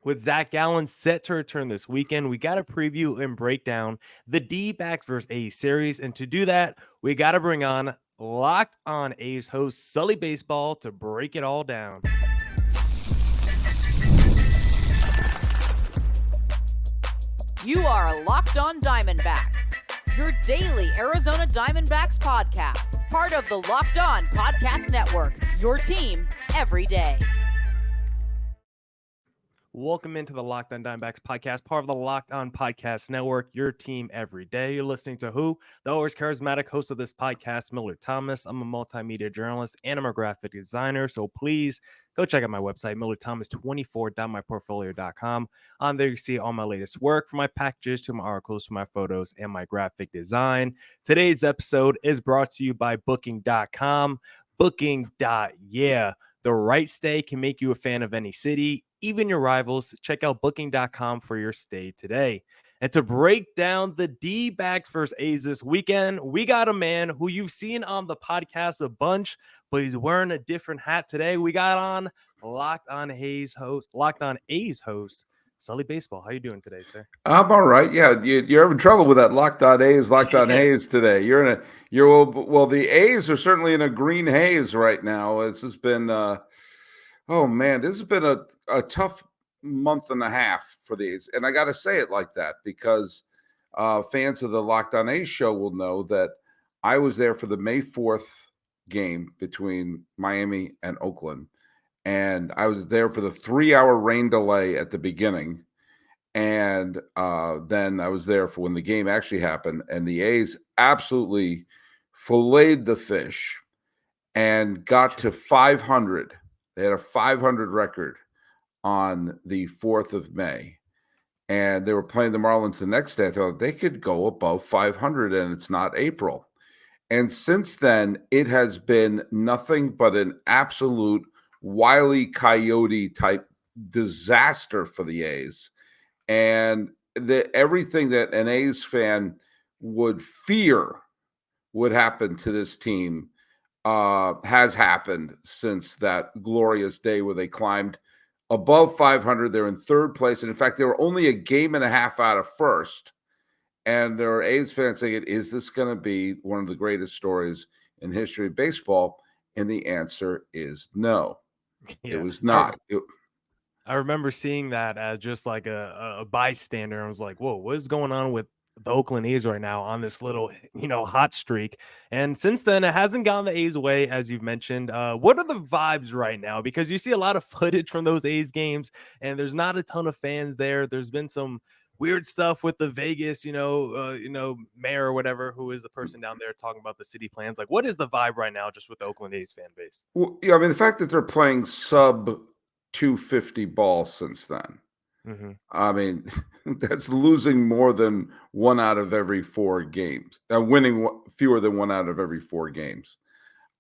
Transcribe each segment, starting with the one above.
With Zach Gallen set to return this weekend, we got to preview and break down the D-backs versus A's series. And to do that, we got to bring on Locked On A's host Sully Baseball to break it all down. You are Locked On Diamondbacks, your daily Arizona Diamondbacks podcast, part of the Locked On Podcast Network, your team every day. Welcome into the Locked On Diamondbacks podcast, part of the Locked On Podcast Network, your team every day. You're listening to who? The always charismatic host of this podcast, Miller Thomas. I'm a multimedia journalist and I'm a graphic designer, so please go check out my website, millerthomas24.myportfolio.com. On there, you see all my latest work, from my packages to my articles to my photos and my graphic design. Today's episode is brought to you by Booking.com. Booking.yeah. The right stay can make you a fan of any city, even your rivals. Check out Booking.com for your stay today. And to break down the D-backs versus A's this weekend, we got a man who you've seen on the podcast a bunch, but he's wearing a different hat today. We got on Locked On A's host, Sully Baseball. How you doing today, sir? I'm all right. Yeah, you're having trouble with that Locked On A's, Locked On Haze today. The A's are certainly in a green haze right now. This has been, this has been a tough month and a half for the A's, and I got to say it like that because fans of the Locked On A's show will know that I was there for the May 4th game between Miami and Oakland, and I was there for the 3-hour rain delay at the beginning. And then I was there for when the game actually happened, and the A's absolutely filleted the fish and got to 500. They had a 500 record on the 4th of May, and they were playing the Marlins the next day. I thought they could go above 500, and it's not April. And since then, it has been nothing but an absolute Wile E. Coyote type disaster for the A's. And everything that an A's fan would fear would happen to this team has happened since that glorious day where they climbed above 500. They're in third place. And in fact, they were only a game and a half out of first. And there are A's fans saying, is this going to be one of the greatest stories in the history of baseball? And the answer is no. Yeah. It was not. I remember seeing that as just like a bystander. I was like, whoa, what is going on with the Oakland A's right now on this little, hot streak? And since then, it hasn't gone the A's way, as you've mentioned. What are the vibes right now? Because you see a lot of footage from those A's games, and there's not a ton of fans there. There's been some weird stuff with the Vegas, mayor or whatever, who is the person down there talking about the city plans. Like, what is the vibe right now just with the Oakland A's fan base? Well, yeah, I mean, the fact that they're playing sub 250 ball since then. Mm-hmm. I mean, that's losing more than 1 out of every 4 games, winning fewer than 1 out of every 4 games.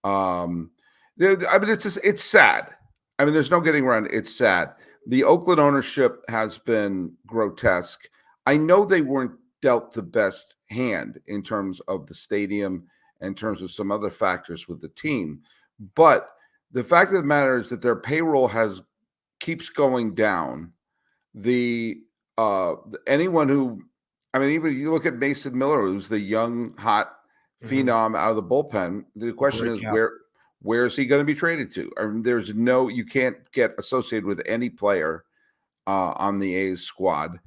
I mean, it's sad. I mean, there's no getting around it. It's sad. The Oakland ownership has been grotesque. I know they weren't dealt the best hand in terms of the stadium, in terms of some other factors with the team, but the fact of the matter is that their payroll keeps going down. Anyone who, I mean, even you look at Mason Miller, who's the young, hot phenom out of the bullpen. The question is where is he going to be traded to? I mean, you can't get associated with any player on the A's squad,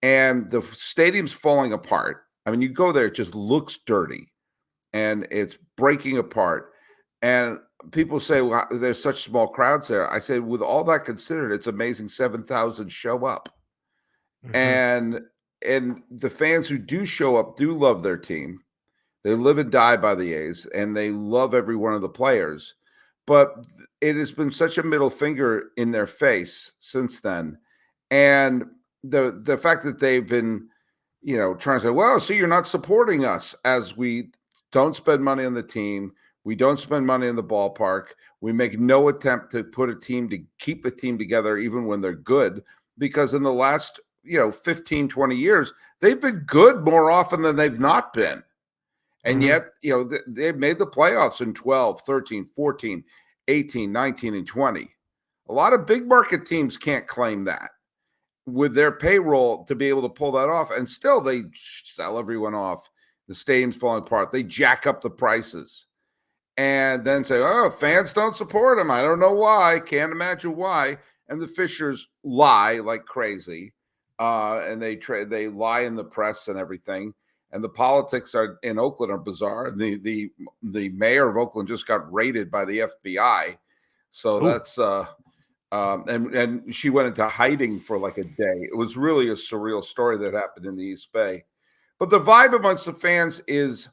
and the stadium's falling apart. I mean, you go there, it just looks dirty, and it's breaking apart. And people say, well, there's such small crowds there. I say, with all that considered, it's amazing 7,000 show up. Mm-hmm. And the fans who do show up do love their team. They live and die by the A's, and they love every one of the players. But it has been such a middle finger in their face since then. And the fact that they've been, trying to say, well, see, you're not supporting us, as we don't spend money on the team. We don't spend money in the ballpark. We make no attempt to keep a team together, even when they're good, because in the last, 15, 20 years, they've been good more often than they've not been. And yet, they've made the playoffs in 12, 13, 14, 18, 19, and 20. A lot of big market teams can't claim that. with their payroll to be able to pull that off. And still they sell everyone off. The stadium's falling apart. They jack up the prices and then say, oh, fans don't support them. I don't know why. Can't imagine why. And the Fishers lie like crazy. And they lie in the press and everything. And the politics are in Oakland are bizarre. The mayor of Oakland just got raided by the FBI. So Ooh. that's and she went into hiding for like a day. It was really a surreal story that happened in the East Bay. But the vibe amongst the fans is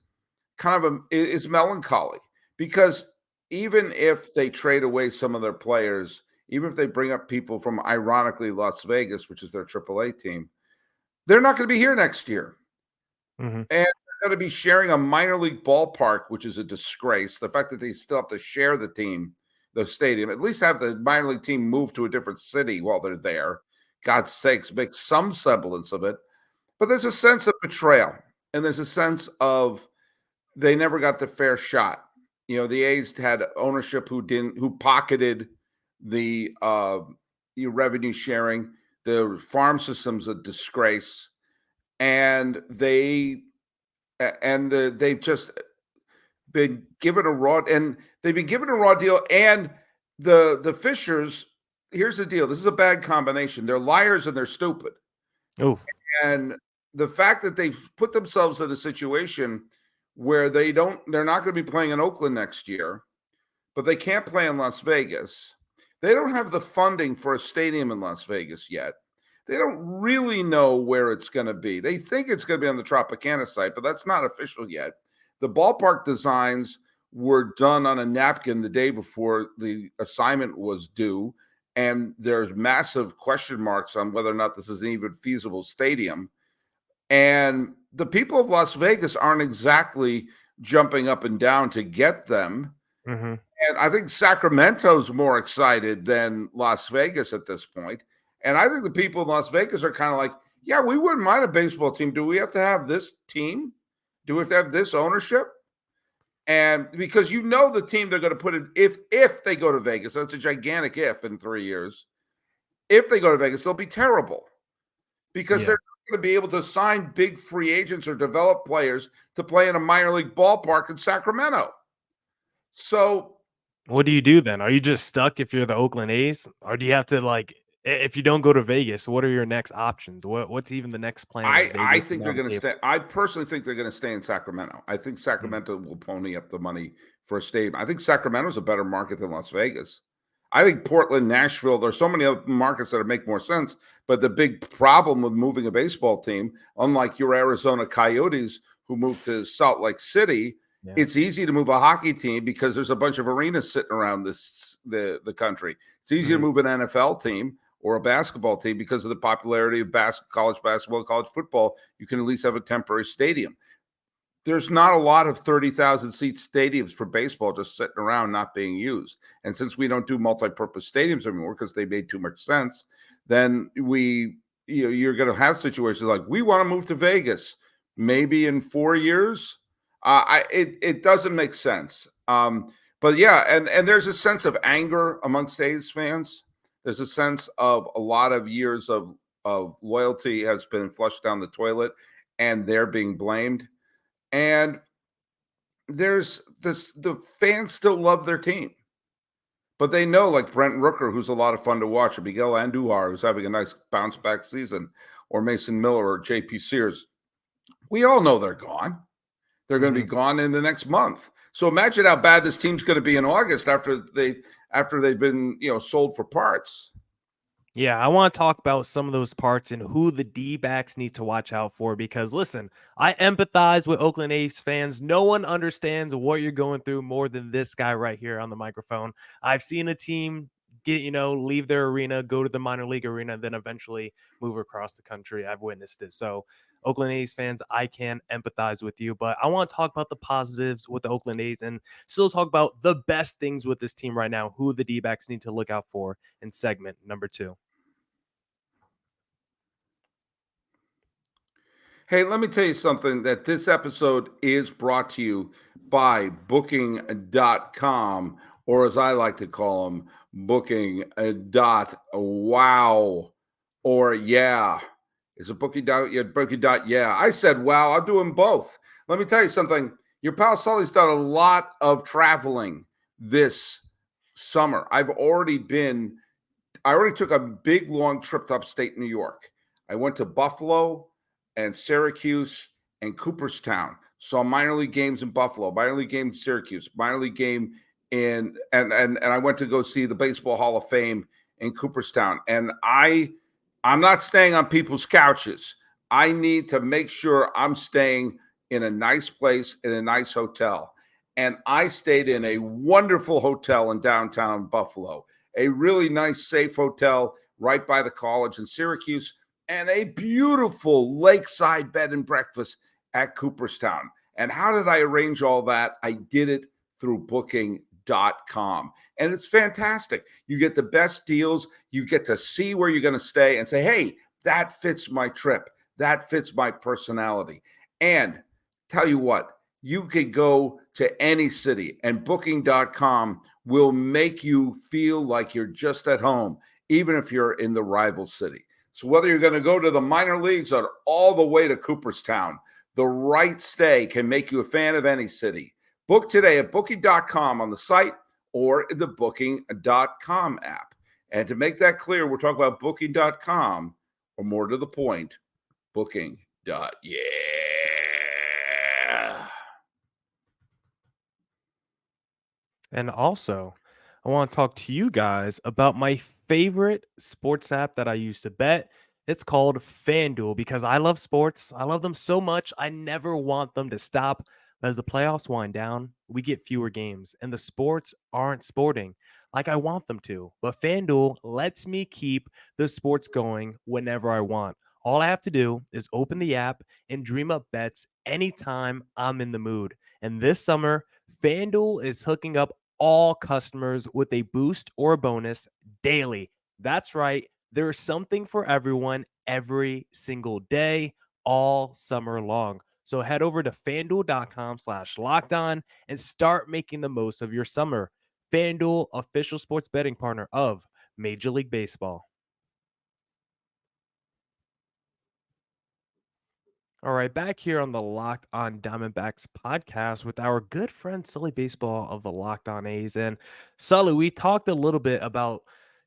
kind of is melancholy, because even if they trade away some of their players, even if they bring up people from, ironically, Las Vegas, which is their AAA team, they're not going to be here next year. Mm-hmm. And they're going to be sharing a minor league ballpark, which is a disgrace. The fact that they still have to share the stadium, at least have the minor league team move to a different city while they're there. God's sakes, make some semblance of it. But there's a sense of betrayal, and there's a sense of they never got the fair shot. The A's had ownership who pocketed the revenue sharing. The farm system's a disgrace, and they've just been given a raw deal. And the Fishers, here's the deal. This is a bad combination. They're liars and they're stupid. Oh, And the fact that they've put themselves in a situation where they're not going to be playing in Oakland next year, but they can't play in Las Vegas. They don't have the funding for a stadium in Las Vegas yet. They don't really know where it's going to be. They think it's going to be on the Tropicana site, but that's not official yet. The ballpark designs were done on a napkin the day before the assignment was due, and there's massive question marks on whether or not this is an even feasible stadium. And the people of Las Vegas aren't exactly jumping up and down to get them. mm-hmm. And I think Sacramento's more excited than Las Vegas at this point. And I think the people in Las Vegas are kind of like, yeah, we wouldn't mind a baseball team. Do we have to have this team? Do we have to have this ownership? And because the team they're going to put in, if they go to Vegas, that's a gigantic if in 3 years. If they go to Vegas, they'll be terrible, because they're not going to be able to sign big free agents or develop players to play in a minor league ballpark in Sacramento. So what do you do then? Are you just stuck if you're the Oakland A's, or do you have to if you don't go to Vegas? What are your next options? What's even the next plan? I think they're going to stay. I personally think they're going to stay in Sacramento. I think Sacramento will pony up the money for a stadium. I think Sacramento's a better market than Las Vegas. I think Portland, Nashville, there's so many other markets that make more sense. But the big problem with moving a baseball team, unlike your Arizona Coyotes who moved to Salt Lake City, it's easy to move a hockey team because there's a bunch of arenas sitting around the country. It's easy to move an NFL team or a basketball team because of the popularity of college basketball, college football. You can at least have a temporary stadium. There's not a lot of 30,000 seat stadiums for baseball just sitting around not being used. And since we don't do multi-purpose stadiums anymore because they made too much sense, then you're going to have situations like, we want to move to Vegas maybe in 4 years. It doesn't make sense. But yeah, and there's a sense of anger amongst A's fans. There's a sense of a lot of years of loyalty has been flushed down the toilet, and they're being blamed. And there's the fans still love their team, but they know, like Brent Rooker, who's a lot of fun to watch, or Miguel Andujar, who's having a nice bounce back season, or Mason Miller or JP Sears. We all know they're gone. They're going to be gone in the next month. So imagine how bad this team's going to be in August after they've been sold for parts. Yeah, I want to talk about some of those parts and who the D-backs need to watch out for, because listen, I empathize with Oakland A's fans. No one understands what you're going through more than this guy right here on the microphone. I've seen a team leave their arena, go to the minor league arena, then eventually move across the country. I've witnessed it. So Oakland A's fans, I can empathize with you, but I want to talk about the positives with the Oakland A's and still talk about the best things with this team right now, who the D-backs need to look out for in segment number 2. Hey, let me tell you something, that this episode is brought to you by Booking.com, or as I like to call them, Booking.wow. or yeah. Is it booking dot? Yeah, booking dot. Yeah. I said, wow, I'll do them both. Let me tell you something. Your pal Sully's done a lot of traveling this summer. I already took a big long trip to upstate New York. I went to Buffalo and Syracuse and Cooperstown. Saw minor league games in Buffalo, minor league game in Syracuse, minor league game in and I went to go see the Baseball Hall of Fame in Cooperstown. And I'm not staying on people's couches. I need to make sure I'm staying in a nice place in a nice hotel. And I stayed in a wonderful hotel in downtown Buffalo, a really nice, safe hotel right by the college in Syracuse, and a beautiful lakeside bed and breakfast at Cooperstown. And how did I arrange all that? I did it through booking.com. And it's fantastic. You get the best deals. You get to see where you're going to stay and say, hey, that fits my trip. That fits my personality. And tell you what, you could go to any city and booking.com will make you feel like you're just at home, even if you're in the rival city. So whether you're going to go to the minor leagues or all the way to Cooperstown, the right stay can make you a fan of any city. Book today at booking.com on the site or in the booking.com app. And to make that clear, we're talking about booking.com, or more to the point, booking.yeah. And also, I want to talk to you guys about my favorite sports app that I used to bet. It's called FanDuel because I love sports. I love them so much. I never want them to stop. As the playoffs wind down, we get fewer games and the sports aren't sporting like I want them to. But FanDuel lets me keep the sports going whenever I want. All I have to do is open the app and dream up bets anytime I'm in the mood. And this summer, FanDuel is hooking up all customers with a boost or a bonus daily. That's right. There's something for everyone every single day, all summer long. So head over to fanduel.com/lockedon and start making the most of your summer. FanDuel, official sports betting partner of Major League Baseball. All right, back here on the Locked On Diamondbacks podcast with our good friend Sully Baseball of the Locked On A's. And Sully, we talked a little bit about,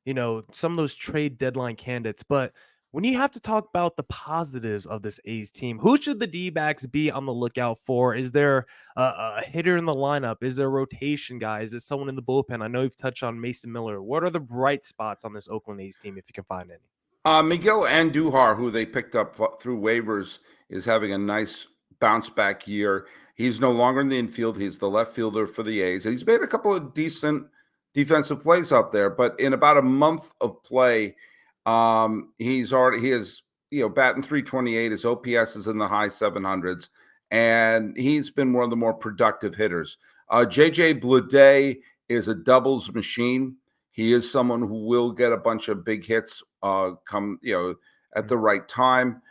some of those trade deadline candidates, but when you have to talk about the positives of this A's team, who should the D-backs be on the lookout for? Is there a hitter in the lineup? Is there a rotation guy? Is it someone in the bullpen? I know you've touched on Mason Miller. What are the bright spots on this Oakland A's team, if you can find any? Miguel Andujar, who they picked up through waivers, is having a nice bounce back year. He's no longer in the infield. He's the left fielder for the A's. And he's made a couple of decent defensive plays out there. But in about a month of play, he is batting 328. His OPS is in the high 700s, and he's been one of the more productive hitters. JJ Bleday is a doubles machine. He is someone who will get a bunch of big hits at the right time.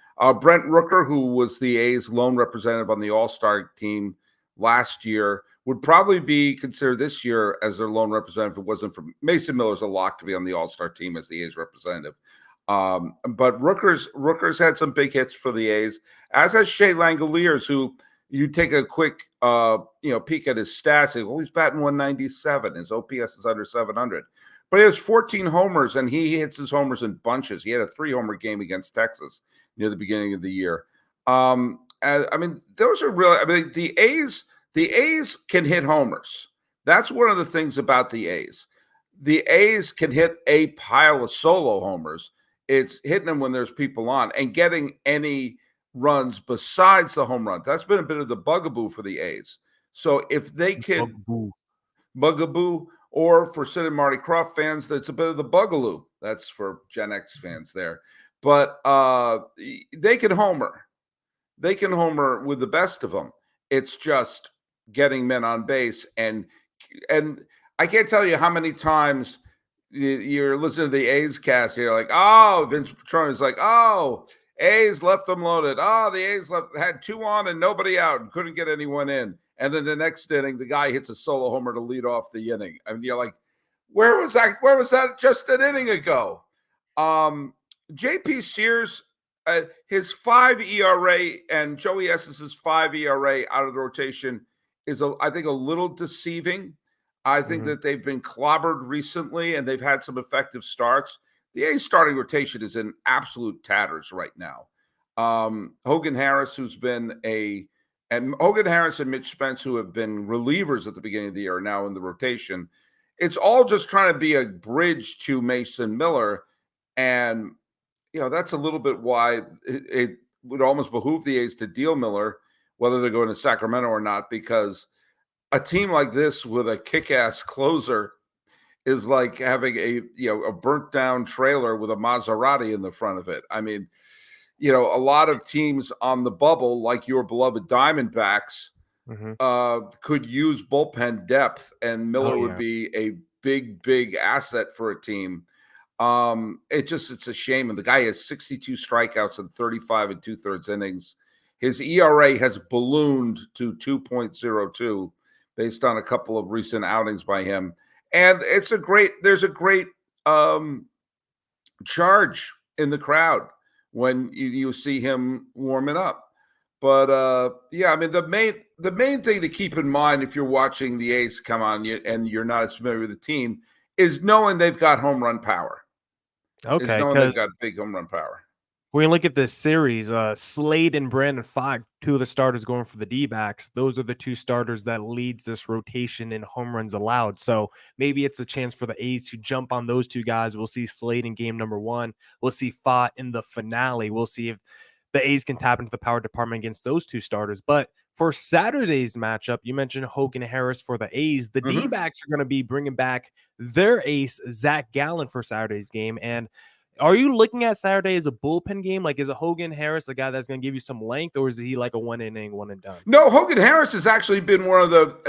Brent Rooker, who was the A's lone representative on the All-Star team last year, would probably be considered this year as their lone representative if it wasn't for Mason Miller's a lock to be on the All-Star team as the A's representative. But Rooker's had some big hits for the A's, as has Shea Langoliers, who you take a quick peek at his stats. Well, he's batting 197. His OPS is under 700. But he has 14 homers, and he hits his homers in bunches. He had a 3-homer game against Texas near the beginning of the year. Those are really. The A's can hit homers. That's one of the things about the A's. The A's can hit a pile of solo homers. It's hitting them when there's people on and getting any runs besides the home run. That's been a bit of the bugaboo for the A's. So if they can bugaboo. Or for Sid and Marty Krofft fans, that's a bit of the bugaloo. That's for Gen X fans there. But they can homer. They can homer with the best of them. It's just getting men on base. And I can't tell you how many times you're listening to the A's cast. You're like, oh, Vince Petroni's like, oh, A's left them loaded. Oh, the A's had 2 on and nobody out and couldn't get anyone in. And then the next inning, the guy hits a solo homer to lead off the inning. I mean, you're like, where was that? Where was that just an inning ago? JP Sears, his 5 ERA and Joey Essens's 5 ERA out of the rotation is, I think, a little deceiving. I think Mhm. that they've been clobbered recently and they've had some effective starts. The A's starting rotation is in absolute tatters right now. Hogan Harris, and Hogan Harris and Mitch Spence, who have been relievers at the beginning of the year, are now in the rotation. It's all just trying to be a bridge to Mason Miller. And that's a little bit why it would almost behoove the A's to deal Miller, whether they're going to Sacramento or not, because a team like this with a kick-ass closer is like having a burnt down trailer with a Maserati in the front of it. I mean, a lot of teams on the bubble, like your beloved Diamondbacks, Mhm. could use bullpen depth, and Oh Miller would yeah. be a big asset for a team. It's a shame. And the guy has 62 strikeouts in 35 and 2/3 innings. His ERA has ballooned to 2.02 based on a couple of recent outings by him. And there's a great um, charge in the crowd when you see him warming up. But yeah, I mean the main thing to keep in mind if you're watching the A's come on and you're not as familiar with the team is knowing they've got home run power. Is Okay, knowing they've because got big home run power. when you look at this series, Slade and Brandon Fogg, two of the starters going for the D-backs, those are the two starters that leads this rotation in home runs allowed. So maybe it's a chance for the A's to jump on those two guys. We'll see Slade in game number 1. We'll see Fogg in the finale. We'll see if the A's can tap into the power department against those two starters. But for Saturday's matchup, you mentioned Hogan Harris for the A's. The Mhm. D-backs are going to be bringing back their ace, Zach Gallen, for Saturday's game. And are you looking at Saturday as a bullpen game? Like, is a Hogan Harris a guy that's going to give you some length, or is he like a one inning, one and done? No, Hogan Harris has actually been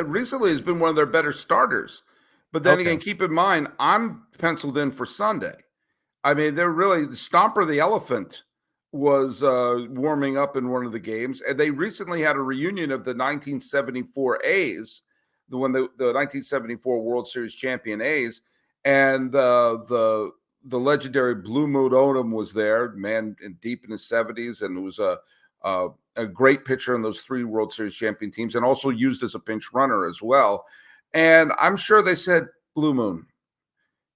recently has been one of their better starters. But then Okay. again, keep in mind, I'm penciled in for Sunday. I mean, they're really the Stomper the Elephant was warming up in one of the games, and they recently had a reunion of the 1974 A's, the 1974 World Series champion A's, and the legendary Blue Moon Odom was there, man, deep in his 70s, and it was a great pitcher in those 3 World Series champion teams, and also used as a pinch runner as well. And I'm sure they said, Blue Moon,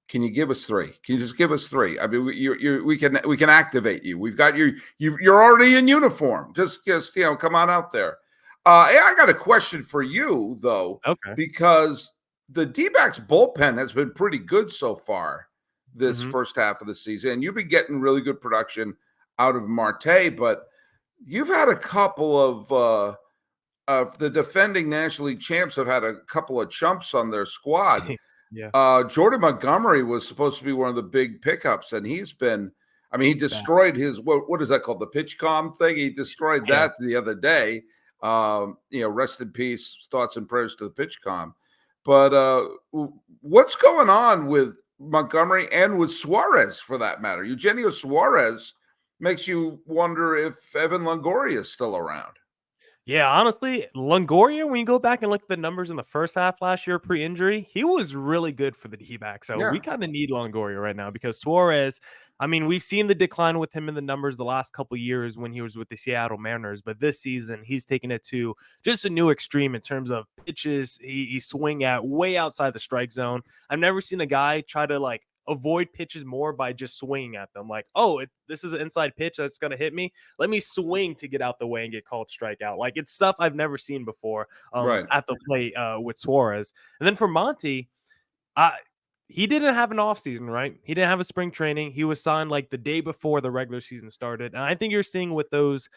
can you give us 3? Can you just give us 3? I mean, we can activate you. We've got you're already in uniform. Just come on out there. Hey, I got a question for you though, Okay. because the D-backs bullpen has been pretty good so far this Hmm. first half of the season, and you've been getting really good production out of Marte, but you've had a couple of the defending National League champs have had a couple of chumps on their squad. Yeah. Jordan Montgomery was supposed to be one of the big pickups, and he's been. I mean, he Bad. destroyed his what is that called? The pitch com thing. He destroyed Yeah. that the other day. Rest in peace. Thoughts and prayers to the pitch com. But what's going on with Montgomery and with Suarez, for that matter? Eugenio Suarez makes you wonder if Evan Longoria is still around. Yeah, honestly, Longoria, when you go back and look at the numbers in the first half last year pre-injury, he was really good for the D-back. So we Yeah, kind of need Longoria right now because Suarez, I mean, we've seen the decline with him in the numbers the last couple years when he was with the Seattle Mariners, but this season he's taken it to just a new extreme in terms of pitches he swing at way outside the strike zone. I've never seen a guy try to like avoid pitches more by just swinging at them. Like, oh, this is an inside pitch that's going to hit me, let me swing to get out the way and get called strikeout. Like, it's stuff I've never seen before right. at the plate with Suarez. And then for Monty, uh, he didn't have an offseason, right? He didn't have a spring training. He was signed like the day before the regular season started. And I think you're seeing with those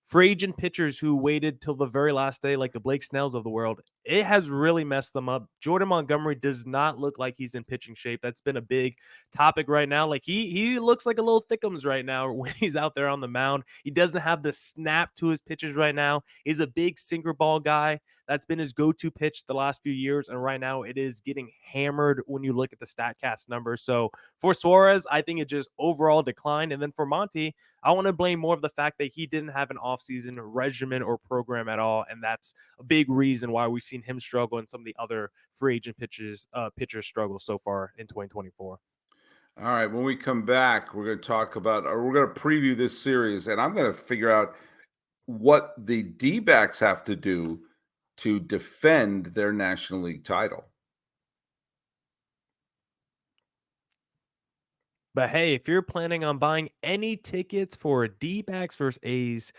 free agent pitchers who waited till the very last day, like the Blake Snells of the world, it has really messed them up. Jordan Montgomery does not look like he's in pitching shape. That's been a big topic right now. Like he looks like a little thickums right now when he's out there on the mound. He doesn't have the snap to his pitches right now. He's a big sinker ball guy. That's been his go-to pitch the last few years, and right now it is getting hammered when you look at the Statcast numbers. So for Suarez, I think it just overall declined, and then for Monty, I want to blame more of the fact that he didn't have an offseason regimen or program at all, and that's a big reason why we've seen him struggle and some of the other free agent pitchers struggle so far in 2024. All right, when we come back, we're going to talk about, or we're going to preview this series, and I'm going to figure out what the D backs have to do to defend their National League title. But hey, if you're planning on buying any tickets for a D-backs versus A's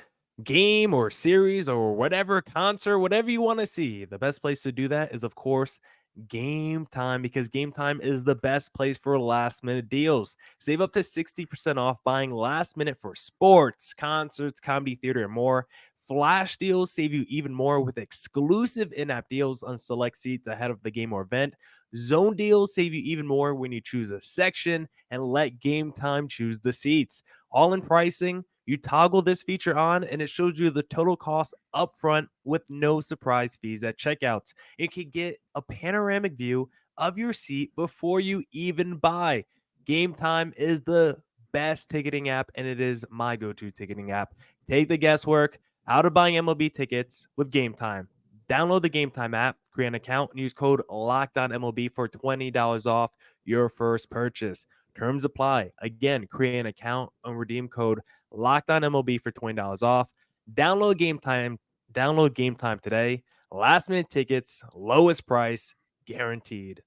game or series or whatever concert, whatever you want to see, the best place to do that is, of course, Game Time, because Game Time is the best place for last minute deals. Save up to 60% off buying last minute for sports, concerts, comedy theater, and more. Flash deals save you even more with exclusive in-app deals on select seats ahead of the game or event. Zone deals save you even more when you choose a section and let Game Time choose the seats. All in pricing, you toggle this feature on and it shows you the total cost upfront with no surprise fees at checkout. It can get a panoramic view of your seat before you even buy. Game Time is the best ticketing app, and it is my go-to ticketing app. Take the guesswork out of buying MLB tickets with Game Time. Download the Game Time app, create an account, and use code LOCKEDONMLB for $20 off your first purchase. Terms apply. Again, create an account and redeem code LOCKEDONMLB for $20 off. Download Game Time. Download Game Time today. Last minute tickets, lowest price, guaranteed.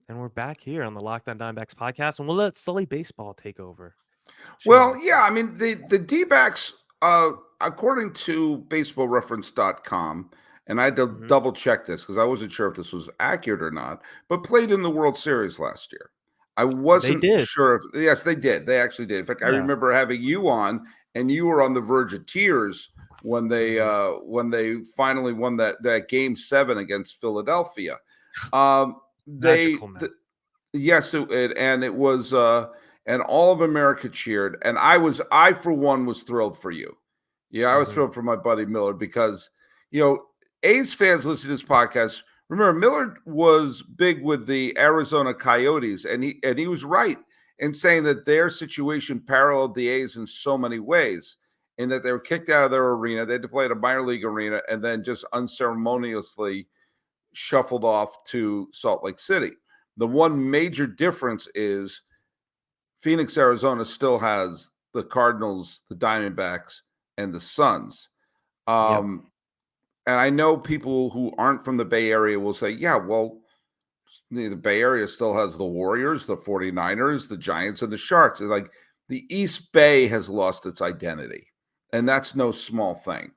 And we're back here on the Locked On Diamondbacks podcast, and we'll let Sully Baseball take over. Well, yeah, I mean, the D-backs, according to baseballreference.com, and I had to double check this because I wasn't sure if this was accurate or not, but played in the World Series last year. I They wasn't did. sure if, yes, they did. They actually did. In fact, I Yeah. remember having you on, and you were on the verge of tears when they finally won that game 7 against Philadelphia. Magical, man. Yes, and it was and all of America cheered, and I for one was thrilled for you. Yeah, I was thrilled for my buddy Miller because A's fans listen to this podcast. Remember, Miller was big with the Arizona Coyotes, and he was right in saying that their situation paralleled the A's in so many ways, in that they were kicked out of their arena, they had to play at a minor league arena, and then just unceremoniously shuffled off to Salt Lake City. The one major difference is Phoenix, Arizona still has the Cardinals, the Diamondbacks, and the Suns. And I know people who aren't from the Bay Area will say, yeah, well, the Bay Area still has the Warriors, the 49ers, the Giants, and the Sharks. It's like the East Bay has lost its identity, and that's no small thing.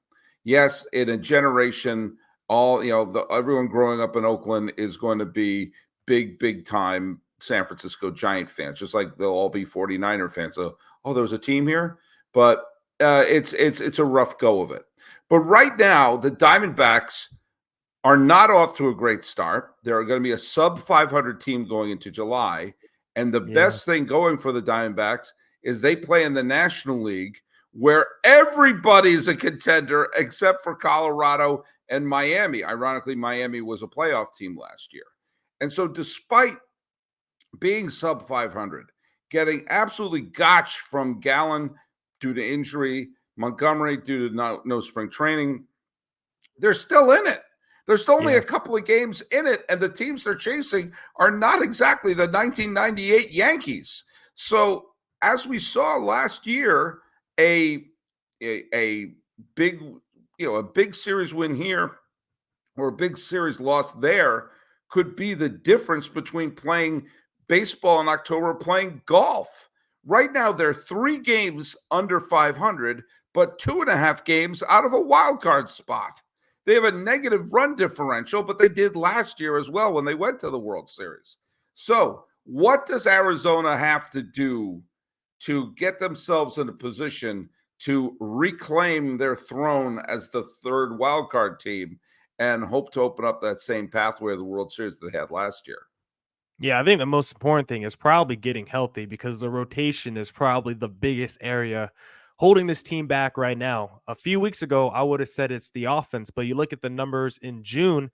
Yes, in a generation, everyone growing up in Oakland is going to be big time San Francisco Giant fans, just like they'll all be 49er fans. So, there was a team here, but it's a rough go of it. But right now, the Diamondbacks are not off to a great start. They're going to be a sub 500 team going into July. And the best thing going for the Diamondbacks is they play in the National League where everybody's a contender except for Colorado and Miami. Ironically, Miami was a playoff team last year. And so despite being sub 500, getting absolutely gotched from Gallen due to injury, Montgomery due to no spring training, they're still in it. There's only a couple of games in it, and the teams they're chasing are not exactly the 1998 Yankees. So, as we saw last year, a big series win here or a big series loss there could be the difference between playing baseball in October, playing golf. Right now, they're 3 games under 500, but 2.5 games out of a wild card spot. They have a negative run differential, but they did last year as well when they went to the World Series. So what does Arizona have to do to get themselves in a position to reclaim their throne as the 3rd wildcard team and hope to open up that same pathway of the World Series they had last year? Yeah, I think the most important thing is probably getting healthy, because the rotation is probably the biggest area holding this team back right now. A few weeks ago, I would have said it's the offense, but you look at the numbers in June,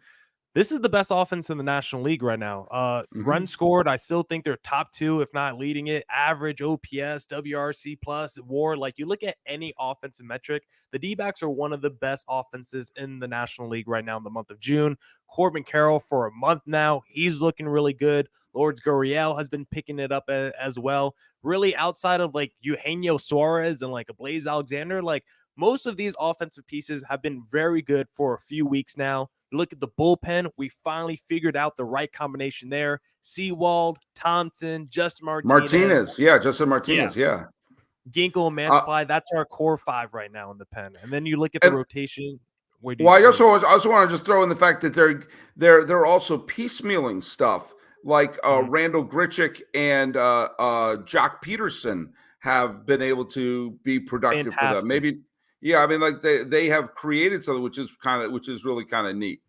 this is the best offense in the National League right now. Runs Mhm. scored, I still think they're top 2, if not leading it. Average, OPS, WRC plus, WAR. Like, you look at any offensive metric, the D-backs are one of the best offenses in the National League right now in the month of June. Corbin Carroll for a month now, he's looking really good. Lourdes Gurriel has been picking it up as well. Really, outside of like Eugenio Suarez and like a Blaze Alexander, like most of these offensive pieces have been very good for a few weeks now. Look at the bullpen. We finally figured out the right combination there. Seawald, Thompson, Justin Martinez. Martinez, yeah, Justin Yeah. Martinez, yeah. Ginkle and Uh, Mantiply. That's our core 5 right now in the pen. And then you look at the and rotation. Where do well, you go next? I also want to just throw in the fact that they're also piecemealing stuff like Mhm. Randall Grichuk and Jock Peterson have been able to be productive for them. Fantastic. Maybe, yeah, I mean, like they have created something which is really kind of neat.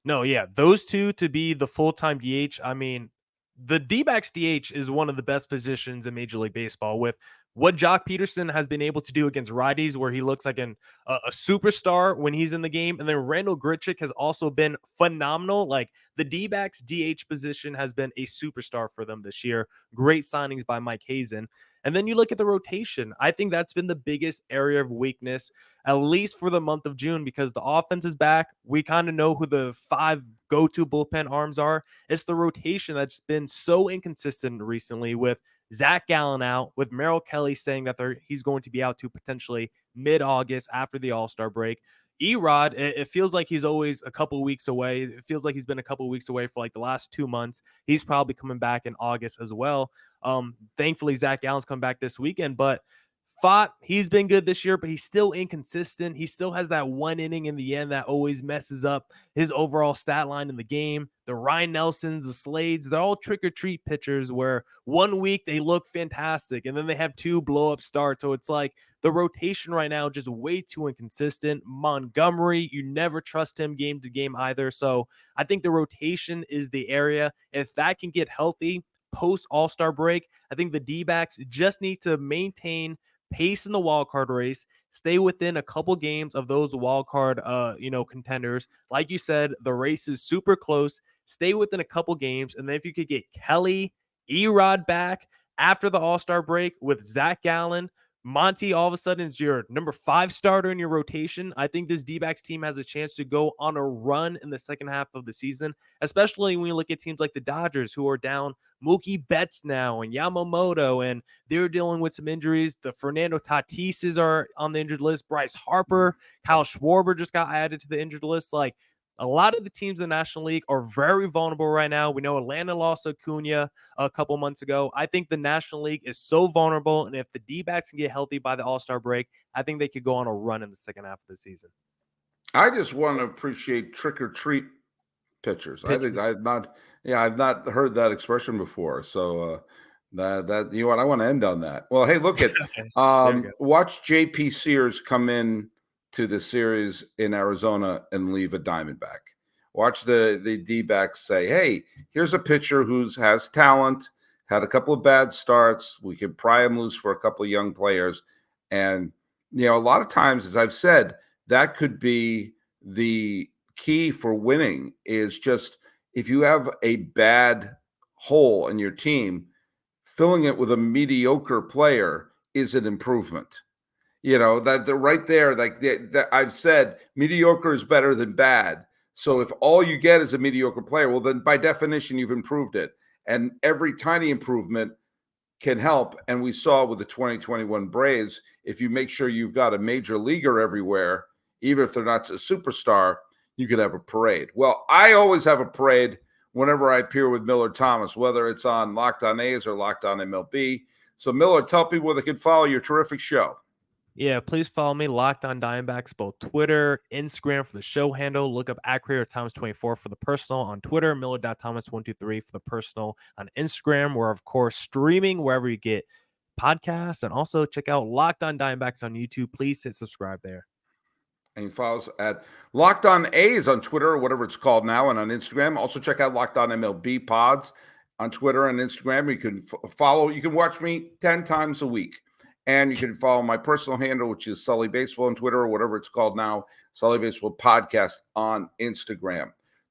No, yeah, those 2 to be the full-time DH, I mean, the D-backs DH is one of the best positions in Major League Baseball with what Jock Peterson has been able to do against righties where he looks like a superstar when he's in the game, and then Randall Grichuk has also been phenomenal. Like, the D-backs DH position has been a superstar for them this year. Great signings by Mike Hazen. And then you look at the rotation. I think that's been the biggest area of weakness at least for the month of June, because the offense is back. We kind of know who the 5 go-to bullpen arms are. It's the rotation that's been so inconsistent recently with Zach Gallen out, with Merrill Kelly saying that he's going to be out to potentially mid-August after the All-Star break. Erod, it feels like he's always a couple weeks away. It feels like he's been a couple weeks away for like the last 2 months. He's probably coming back in August as well. Thankfully, Zach Gallen's come back this weekend, but Fott, he's been good this year, but he's still inconsistent. He still has that one inning in the end that always messes up his overall stat line in the game. The Ryan Nelsons, the Slades, they're all trick or treat pitchers where one week they look fantastic and then they have 2 blow up starts. So it's like the rotation right now just way too inconsistent. Montgomery, you never trust him game to game either. So I think the rotation is the area. If that can get healthy post All-Star break, I think the D-backs just need to maintain pace in the wild card race, stay within a couple games of those wild card contenders. Like you said, the race is super close. Stay within a couple games, and then if you could get Kelly, Erod back after the All-Star break with Zach Gallen, Monty all of a sudden is your number 5 starter in your rotation. I think this D-backs team has a chance to go on a run in the second half of the season, especially when you look at teams like the Dodgers, who are down Mookie Betts now and Yamamoto, and they're dealing with some injuries. The Fernando Tatises are on the injured list. Bryce Harper, Kyle Schwarber just got added to the injured list. Like, a lot of the teams in the National League are very vulnerable right now. We know Atlanta lost Acuna a couple months ago. I think the National League is so vulnerable, and if the D-backs can get healthy by the All-Star break, I think they could go on a run in the second half of the season. I just want to appreciate trick or treat pitchers. I think I've not heard that expression before. So that you know what, I want to end on that. Well, hey, look at There you go. watch JP Sears come in to the series in Arizona and leave a Diamondback. Watch the D-backs say, "Hey, here's a pitcher who's has talent, had a couple of bad starts. We could pry him loose for a couple of young players." And a lot of times, as I've said, that could be the key for winning is just if you have a bad hole in your team, filling it with a mediocre player is an improvement. That the right there, like that I've said, mediocre is better than bad. So if all you get is a mediocre player, well, then by definition, you've improved it. And every tiny improvement can help. And we saw with the 2021 Braves, if you make sure you've got a major leaguer everywhere, even if they're not a superstar, you could have a parade. Well, I always have a parade whenever I appear with Miller Thomas, whether it's on Locked On A's or Locked On MLB. So, Miller, tell people where they can follow your terrific show. Yeah, please follow me, Locked On Diamondbacks, both Twitter, Instagram for the show handle. Look up @CreatorThomas24 for the personal on Twitter, Miller.Thomas123 for the personal on Instagram. We're, of course, streaming wherever you get podcasts. And also check out Locked On Diamondbacks on YouTube. Please hit subscribe there. And you follow us at Locked On A's on Twitter, or whatever it's called now, and on Instagram. Also check out Locked On MLB Pods on Twitter and Instagram. You can follow. You can watch me 10 times a week. And you can follow my personal handle, which is Sully Baseball on Twitter, or whatever it's called now, Sully Baseball Podcast on Instagram.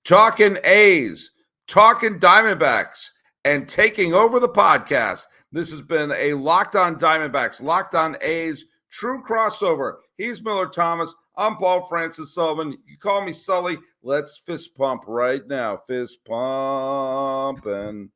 talking A's, talking Diamondbacks, and taking over the podcast. This has been a Locked On Diamondbacks, Locked On A's true crossover. He's Miller Thomas. I'm Paul Francis Sullivan. You call me Sully. Let's fist pump right now. Fist pump and